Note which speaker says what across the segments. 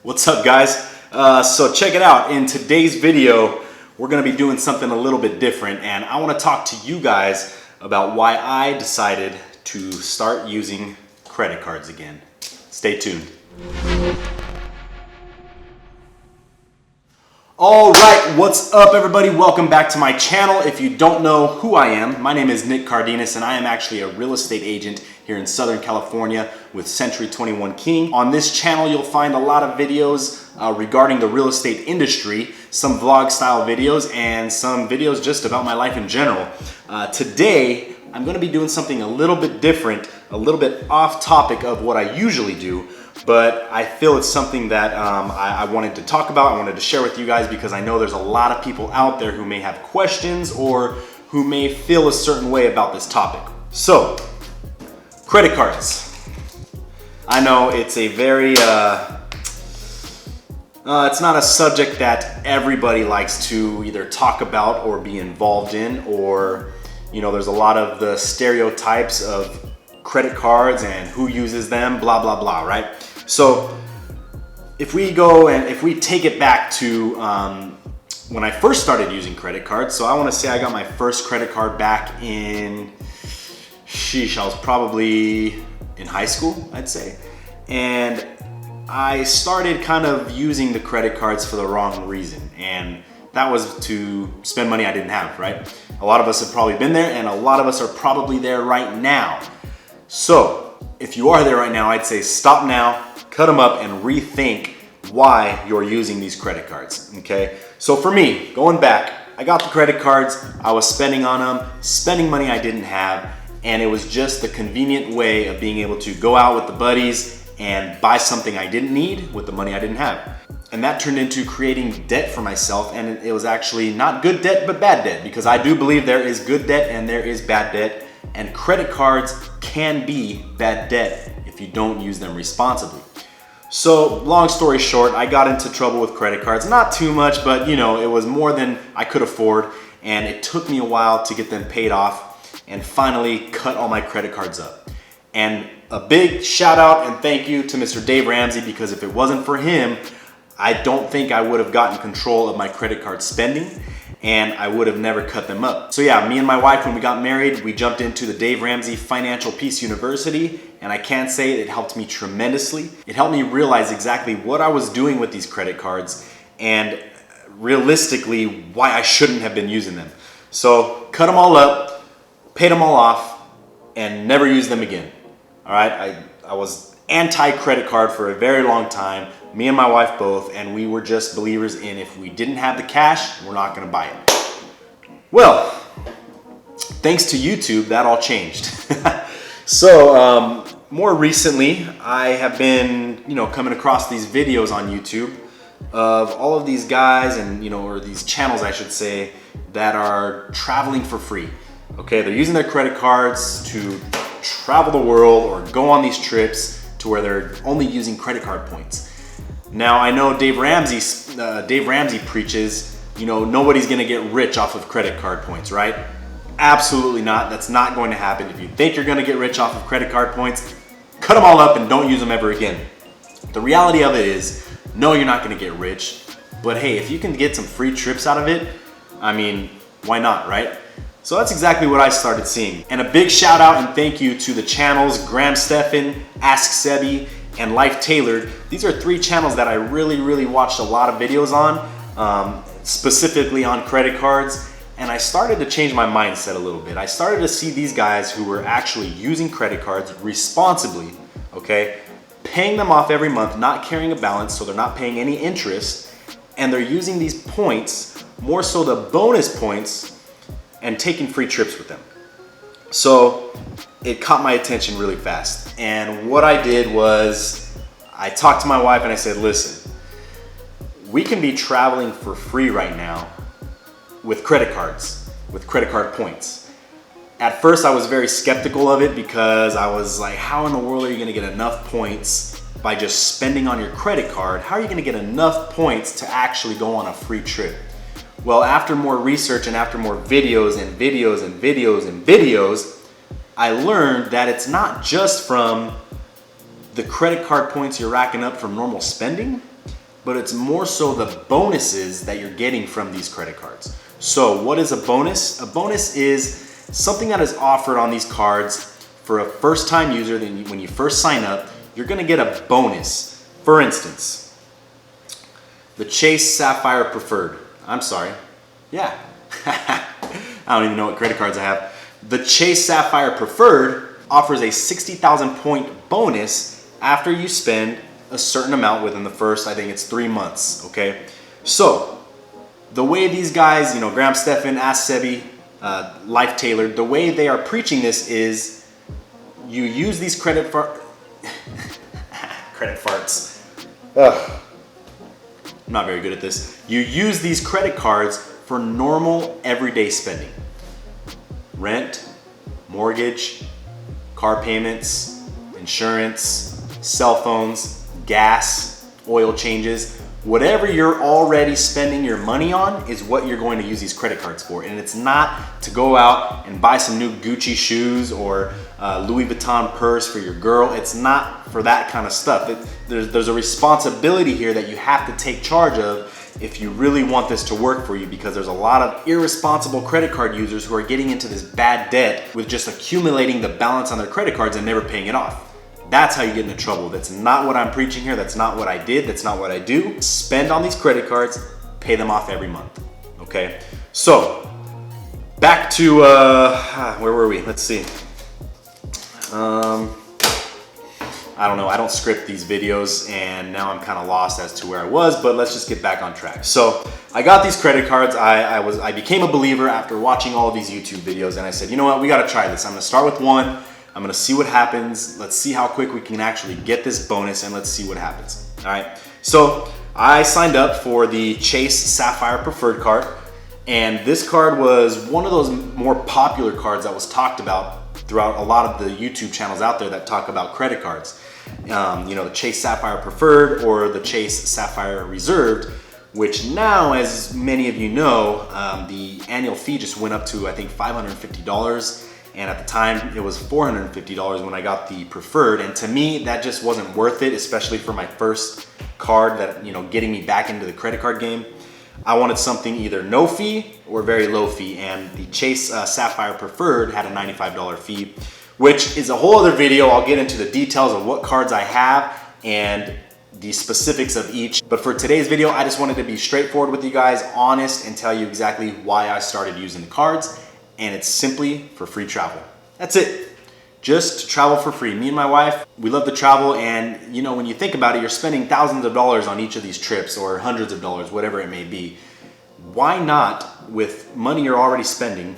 Speaker 1: What's up, guys? So check it out. In today's video, we're gonna be doing something a little bit different, and I wanna talk to you guys about why I decided to start using credit cards again. Stay tuned. All right, what's up, everybody? Welcome back to my channel. If you don't know who I am, my name is Nick Cardenas, and I am actually a real estate agent here in Southern California with Century 21 King. On this channel, you'll find a lot of videos regarding the real estate industry, some vlog style videos, and some videos just about my life in general. Today, I'm gonna be doing something a little bit different, a little bit off topic of what I usually do, but I feel it's something that I wanted to talk about, I wanted to share with you guys, because I know there's a lot of people out there who may have questions or who may feel a certain way about this topic. So, credit cards. I know it's a very, it's not a subject that everybody likes to either talk about or be involved in, or, you know, there's a lot of the stereotypes of credit cards and who uses them, blah, blah, blah, right? So if we go and if we take it back to when I first started using credit cards, so I want to say I got my first credit card back in, I was probably in high school, I'd say. And I started kind of using the credit cards for the wrong reason. And that was to spend money I didn't have, right? A lot of us have probably been there, and a lot of us are probably there right now. So if you are there right now, I'd say stop now, cut them up, and rethink why you're using these credit cards, okay? So for me, going back, I got the credit cards, I was spending on them, spending money I didn't have, and it was just the convenient way of being able to go out with the buddies and buy something I didn't need with the money I didn't have. And that turned into creating debt for myself, and it was actually not good debt, but bad debt, because I do believe there is good debt and there is bad debt, and credit cards can be bad debt if you don't use them responsibly. So long story short, I got into trouble with credit cards. Not too much, but you know, it was more than I could afford, and it took me a while to get them paid off and finally cut all my credit cards up. And a big shout out and thank you to Mr. Dave Ramsey, because if it wasn't for him, I don't think I would have gotten control of my credit card spending, and I would have never cut them up. So yeah, me and my wife, when we got married, we jumped into the Dave Ramsey Financial Peace University, and I can't say it helped me tremendously. It helped me realize exactly what I was doing with these credit cards and realistically why I shouldn't have been using them. So cut them all up, paid them all off, and never used them again. All right, I was anti-credit card for a very long time, me and my wife both, and we were just believers in if we didn't have the cash, we're not gonna buy it. Well, thanks to YouTube, that all changed. So more recently, I have been, you know, coming across these videos on YouTube of all of these guys and, you know, or these channels, I should say, that are traveling for free. Okay, they're using their credit cards to travel the world or go on these trips to where they're only using credit card points. Now, I know Dave Ramsey preaches, you know, nobody's gonna get rich off of credit card points, right? Absolutely not. That's not going to happen. If you think you're gonna get rich off of credit card points, cut them all up and don't use them ever again. The reality of it is, no, you're not gonna get rich, but hey, if you can get some free trips out of it, I mean, why not, right? So that's exactly what I started seeing. And a big shout out and thank you to the channels Graham Stephan, Ask Sebby, and Life Tailored. These are three channels that I really watched a lot of videos on, specifically on credit cards. And I started to change my mindset a little bit. I started to see these guys who were actually using credit cards responsibly, okay? Paying them off every month, not carrying a balance, so they're not paying any interest. And they're using these points, more so the bonus points, and taking free trips with them. So it caught my attention really fast. And what I did was I talked to my wife and I said, listen, we can be traveling for free right now with credit cards, with credit card points. At first I was very skeptical of it, because I was like, how in the world are you gonna get enough points by just spending on your credit card? How are you gonna get enough points to actually go on a free trip? Well, after more research and after more videos, I learned that it's not just from the credit card points you're racking up from normal spending, but it's more so the bonuses that you're getting from these credit cards. So what is a bonus? A bonus is something that is offered on these cards for a first-time user. Then when you first sign up, you're gonna get a bonus. For instance, the Chase Sapphire Preferred. I'm sorry. Yeah. I don't even know what credit cards I have. The Chase Sapphire Preferred offers a 60,000 point bonus after you spend a certain amount within the first, I think it's 3 months, okay? So, the way these guys, Graham Stephan, Ask Sebby, Life Tailored, the way they are preaching this is you use these credit farts. Ugh. I'm not very good at this. You use these credit cards for normal everyday spending. Rent, mortgage, car payments, insurance, cell phones, gas, oil changes, whatever you're already spending your money on is what you're going to use these credit cards for. And it's not to go out and buy some new Gucci shoes or Louis Vuitton purse for your girl. It's not for that kind of stuff. There's a responsibility here that you have to take charge of if you really want this to work for you, because there's a lot of irresponsible credit card users who are getting into this bad debt with just accumulating the balance on their credit cards and never paying it off. That's how you get into trouble. That's not what I'm preaching here. That's not what I did. That's not what I do. Spend on these credit cards, pay them off every month, okay? So, back to, where were we? Let's see. I don't know, I don't script these videos and now I'm kind of lost as to where I was, but let's just get back on track. So I got these credit cards. I became a believer after watching all of these YouTube videos, and I said, you know what, we gotta try this. I'm gonna start with one. I'm gonna see what happens. Let's see how quick we can actually get this bonus, and let's see what happens. All right, so I signed up for the Chase Sapphire Preferred card, and this card was one of those more popular cards that was talked about throughout a lot of the YouTube channels out there that talk about credit cards. The Chase Sapphire Preferred or the Chase Sapphire Reserved, which now, as many of you know, the annual fee just went up to, I think, $550. And at the time, it was $450 when I got the Preferred. And to me, that just wasn't worth it, especially for my first card that, getting me back into the credit card game. I wanted something either no fee or very low fee, and the Chase Sapphire Preferred had a $95 fee, which is a whole other video. I'll get into the details of what cards I have and the specifics of each. But for today's video, I just wanted to be straightforward with you guys, honest, and tell you exactly why I started using the cards, and it's simply for free travel. That's it. Just to travel for free. Me and my wife, we love to travel, and when you think about it, you're spending thousands of dollars on each of these trips, or hundreds of dollars, whatever it may be. Why not, with money you're already spending,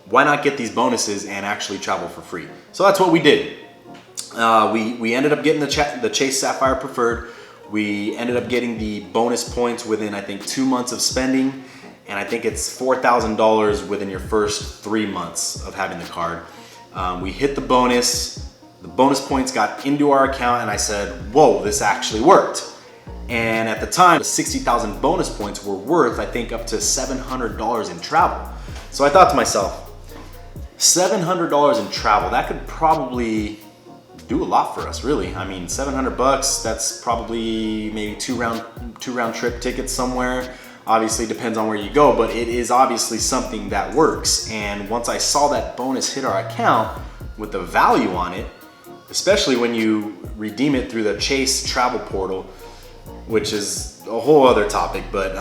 Speaker 1: why not get these bonuses and actually travel for free? So that's what we did. We ended up getting the Chase Sapphire Preferred. We ended up getting the bonus points within, I think, 2 months of spending, and I think it's $4,000 within your first 3 months of having the card. We hit the bonus points got into our account, and I said, whoa, this actually worked. And at the time, the 60,000 bonus points were worth, I think, up to $700 in travel. So I thought to myself, $700 in travel, that could probably do a lot for us, really. I mean, 700 bucks, that's probably maybe two round trip tickets somewhere. Obviously depends on where you go, but it is obviously something that works. And once I saw that bonus hit our account with the value on it, especially when you redeem it through the Chase travel portal, which is a whole other topic, but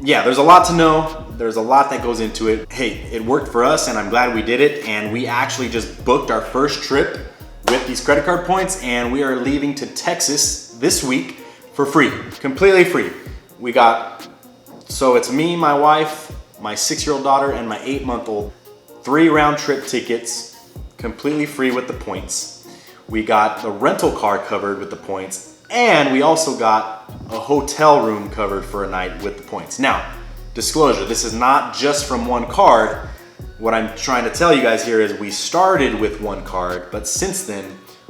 Speaker 1: yeah, there's a lot to know. There's a lot that goes into it. Hey, it worked for us, and I'm glad we did it. And we actually just booked our first trip with these credit card points, and we are leaving to Texas this week for free, completely free. So it's me, my wife, my 6-year-old daughter, and my 8-month-old. 3 round trip tickets, completely free with the points. We got the rental car covered with the points, and we also got a hotel room covered for a night with the points. Now, disclosure, this is not just from one card. What I'm trying to tell you guys here is we started with one card, but since then,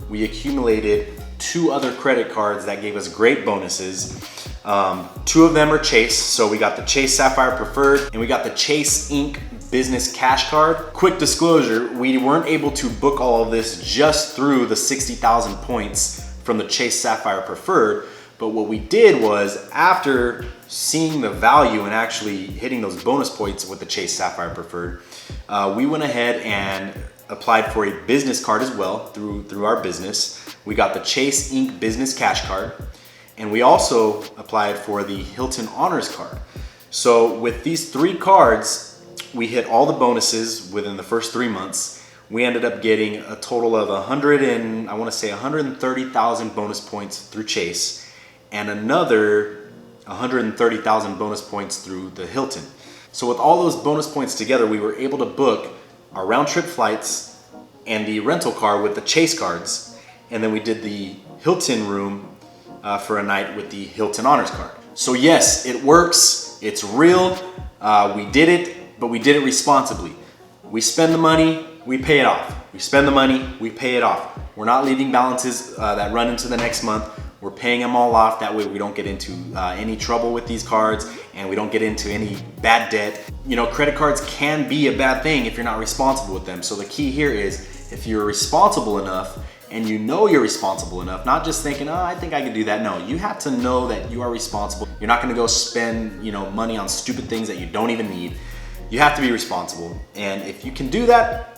Speaker 1: we accumulated 2 other credit cards that gave us great bonuses. 2 of them are Chase, so we got the Chase Sapphire Preferred and we got the Chase Inc. Business Cash Card. Quick disclosure, we weren't able to book all of this just through the 60,000 points from the Chase Sapphire Preferred, But what we did was, after seeing the value and actually hitting those bonus points with the Chase Sapphire Preferred, we went ahead and applied for a business card as well through our business. We got the Chase Inc. Business Cash Card, and we also applied for the Hilton Honors card. So with these 3 cards, we hit all the bonuses within the first 3 months. We ended up getting a total of 130,000 bonus points through Chase, and another 130,000 bonus points through the Hilton. So with all those bonus points together, we were able to book our round trip flights and the rental car with the Chase cards. And then we did the Hilton room for a night with the Hilton Honors card. So yes, it works, it's real, we did it, but we did it responsibly. We spend the money, we pay it off. We spend the money, we pay it off. We're not leaving balances that run into the next month. We're paying them all off. That way we don't get into any trouble with these cards, and we don't get into any bad debt. You know, credit cards can be a bad thing if you're not responsible with them. So the key here is, if you're responsible enough and you know you're responsible enough, not just thinking, oh, I think I can do that. No, you have to know that you are responsible. You're not gonna go spend, money on stupid things that you don't even need. You have to be responsible. And if you can do that,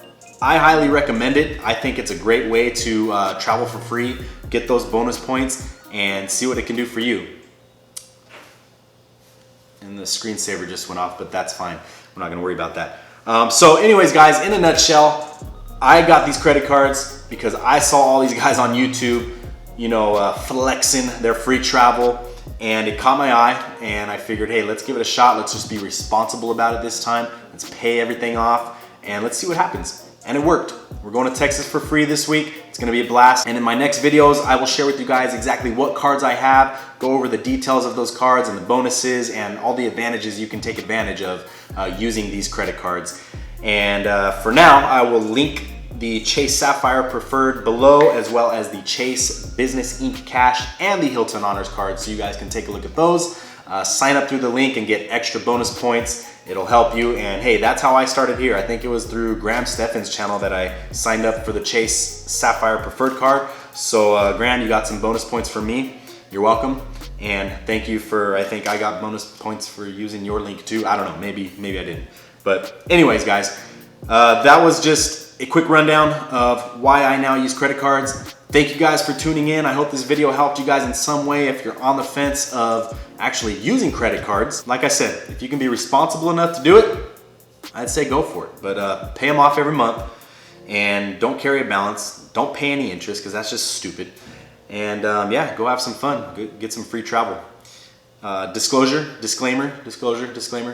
Speaker 1: I highly recommend it. I think it's a great way to travel for free, get those bonus points, and see what it can do for you. And the screensaver just went off, but that's fine. We're not gonna worry about that. So anyways, guys, in a nutshell, I got these credit cards because I saw all these guys on YouTube, flexing their free travel, and it caught my eye, and I figured, hey, let's give it a shot. Let's just be responsible about it this time. Let's pay everything off, and let's see what happens. And it worked. We're going to Texas for free this week. It's gonna be a blast. And in my next videos, I will share with you guys exactly what cards I have, go over the details of those cards and the bonuses and all the advantages you can take advantage of using these credit cards. And for now, I will link the Chase Sapphire Preferred below, as well as the Chase Business Inc. Cash and the Hilton Honors card, so you guys can take a look at those. Sign up through the link and get extra bonus points. It'll help you. And hey, that's how I started here. I think it was through Graham Stephan's channel that I signed up for the Chase Sapphire Preferred card. So Graham, you got some bonus points for me. You're welcome. And thank you for, I think I got bonus points for using your link too. I don't know, maybe I didn't. But anyways, guys, that was just a quick rundown of why I now use credit cards. Thank you guys for tuning in. I hope this video helped you guys in some way if you're on the fence of actually using credit cards. Like I said, if you can be responsible enough to do it, I'd say go for it. But pay them off every month, and don't carry a balance. Don't pay any interest, because that's just stupid. And yeah, go have some fun. Get some free travel. Disclosure, disclaimer,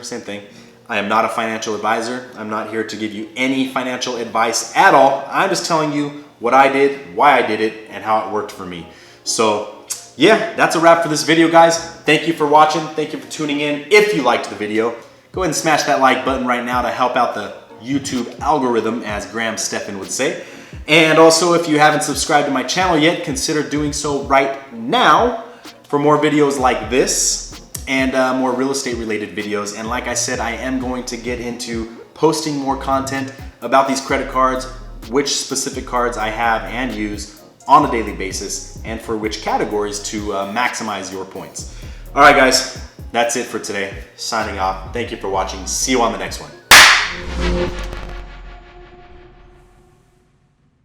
Speaker 1: same thing. I am not a financial advisor. I'm not here to give you any financial advice at all. I'm just telling you what I did, why I did it, and how it worked for me. So yeah, that's a wrap for this video, guys. Thank you for watching. Thank you for tuning in. If you liked the video, go ahead and smash that like button right now to help out the YouTube algorithm, as Graham Stephan would say. And also, if you haven't subscribed to my channel yet, consider doing so right now for more videos like this and more real estate related videos. And like I said, I am going to get into posting more content about these credit cards, which specific cards I have and use on a daily basis, and for which categories to maximize your points. All right, guys, that's it for today. Signing off. Thank you for watching. See you on the next one.